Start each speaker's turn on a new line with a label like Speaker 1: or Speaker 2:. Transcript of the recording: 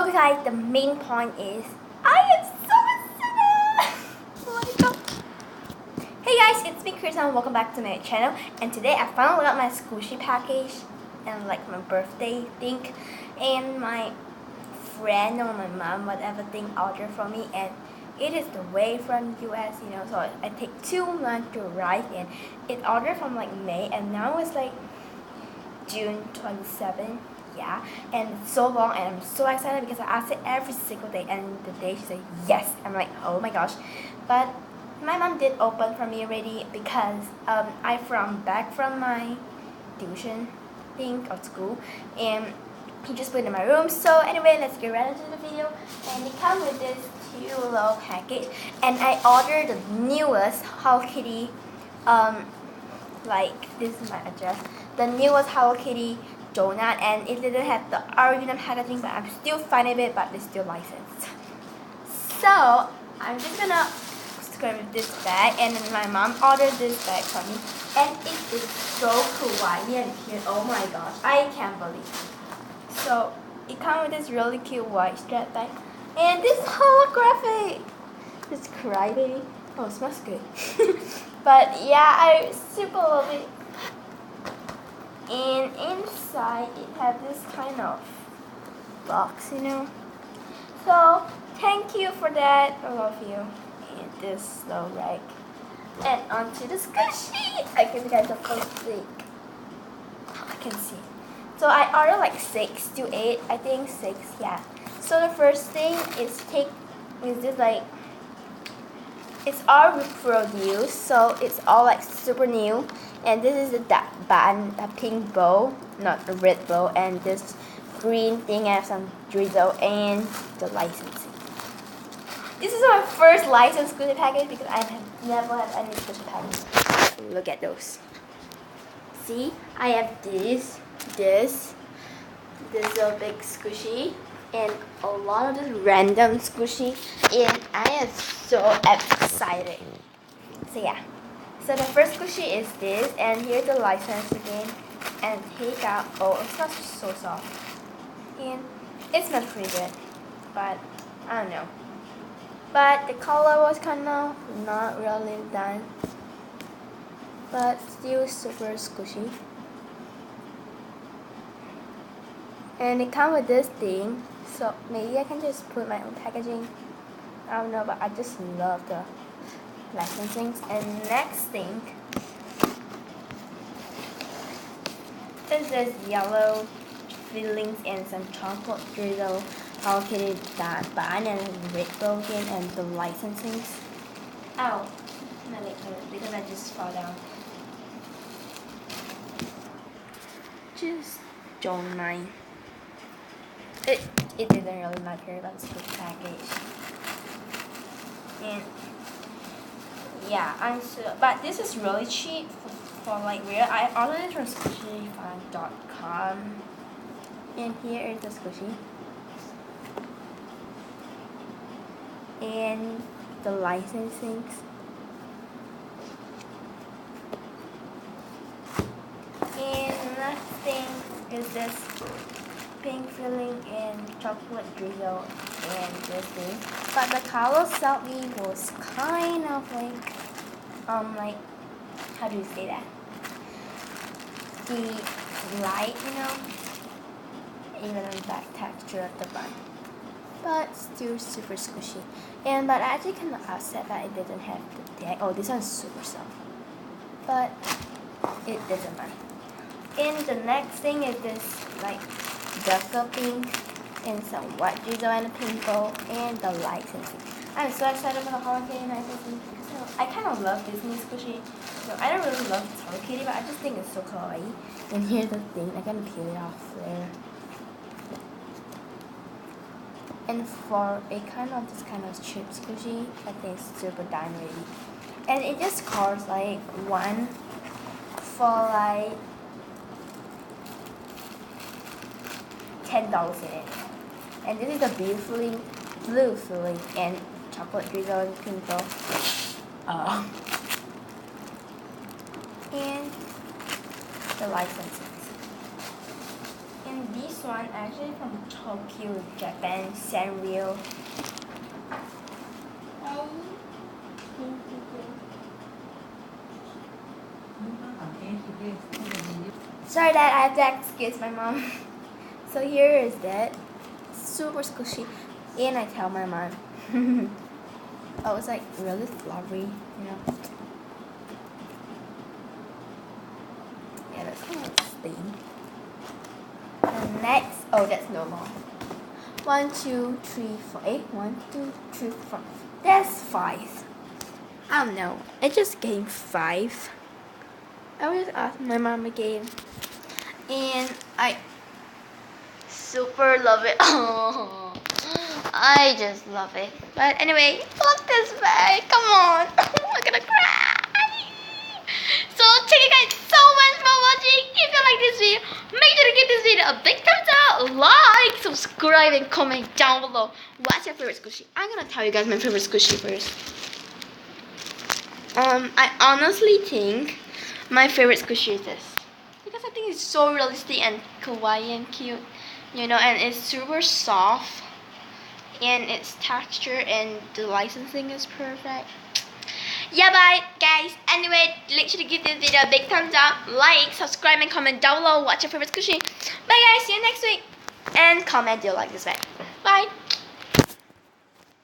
Speaker 1: So guys, the main point is I am so excited. Oh my god. Hey guys, it's me Chris and welcome back to my channel. And today I finally got my squishy package and like my birthday thing, and my friend or my mom whatever thing ordered for me, and it is the way from US, so I take 2 months to arrive, and it ordered from like May and now it's like June 27th. Yeah, and it's so long and I'm so excited because I ask it every single day, and the day she said yes, I'm like, oh my gosh. But my mom did open for me already because I back from my tuition thing or school, and he just put it in my room. So anyway, let's get right into the video. And it comes with this cute little package, and I ordered the newest Hello Kitty, like this is my address, the newest Hello Kitty donut, and it didn't have the original packaging, but I'm still fine with it, but it's still licensed. So I'm just gonna grab this bag, and then my mom ordered this bag for me, and it is so kawaii and cute. Oh my gosh, I can't believe it. So it comes with this really cute white strap bag, and this holographic. Just cry baby. Oh, it smells good. But yeah, I super love it. And inside it has this kind of box, So thank you for that. I love you. And this little rag. And onto the squishy. I give you guys a close look. I can see. So I ordered like 6 to 8. I think 6, yeah. So the first thing is this like, it's all reproduced, so it's all like super new. And this is a pink bow, not a red bow, and this green thing has some drizzle and the licensing. This is my first licensed squishy package because I have never had any squishy package. Look at those. See, I have this little big squishy, and a lot of this random squishy, and I am so excited. So yeah. So the first squishy is this, and here's the license again, and take out, oh, it smells so soft, and it smells pretty good, but I don't know. But the color was kind of not really done, but still super squishy. And it comes with this thing, so maybe I can just put my own packaging. I don't know, but I just love the licensing. And next thing is this yellow fillings and some chocolate drizzle Hello Kitty bun and red broken and the licensing. Ow, my leg hurt because I just fall down. Just don't mind. It didn't really matter, that's the package. And yeah, but this is really cheap for like real. I ordered it from squishyfun.com, and here is the squishy and the licensing. And next thing is this pink filling and chocolate drizzle and this thing. But the color slightly was kind of like how do you say that? The light, even the back texture of the bun. But still super squishy. But I actually kind of upset that it didn't have the tag. Oh, this one's super soft. But it doesn't mind. And the next thing is this like darker pink and some white drizzle and a pink bow and the licensing. I'm so excited for the Hello Kitty licensing because I kind of love Disney squishy. So I don't really love Hello Kitty, but I just think it's so kawaii. And here's the thing, I can peel it off there. And for a this kind of cheap squishy, I think it's super done already. And it just costs like one for like $10 in it. And this is the blue filling and chocolate drizzle and pink bow. And the licenses. And And this one actually from Tokyo, Japan, Sanrio. Sorry Dad, I have to excuse my mom. So here is that. Super squishy. And I tell my mom. Oh, it's like really flowery, you know. Yeah, that's kind of stain. And next, oh, that's normal. 1, 2, 3, 4. 1, 2, 3, 4. That's 5. I don't know. I just gained 5. I was ask my mom again, and I super love it. Oh, I just love it. But anyway, look this way. Come on, I'm gonna cry. So thank you guys so much for watching. If you like this video, make sure to give this video a big thumbs up, like, subscribe, and comment down below. What's your favorite squishy? I'm gonna tell you guys my favorite squishy first. I honestly think my favorite squishy is this, because I think it's so realistic and kawaii and cute, you know, and it's super soft, and its texture and the licensing is perfect. Yeah, bye guys. Anyway, make sure to give this video a big thumbs up, like, subscribe, and comment down below what's your favorite squishy. Bye guys, see you next week, and comment do you like this video. Bye.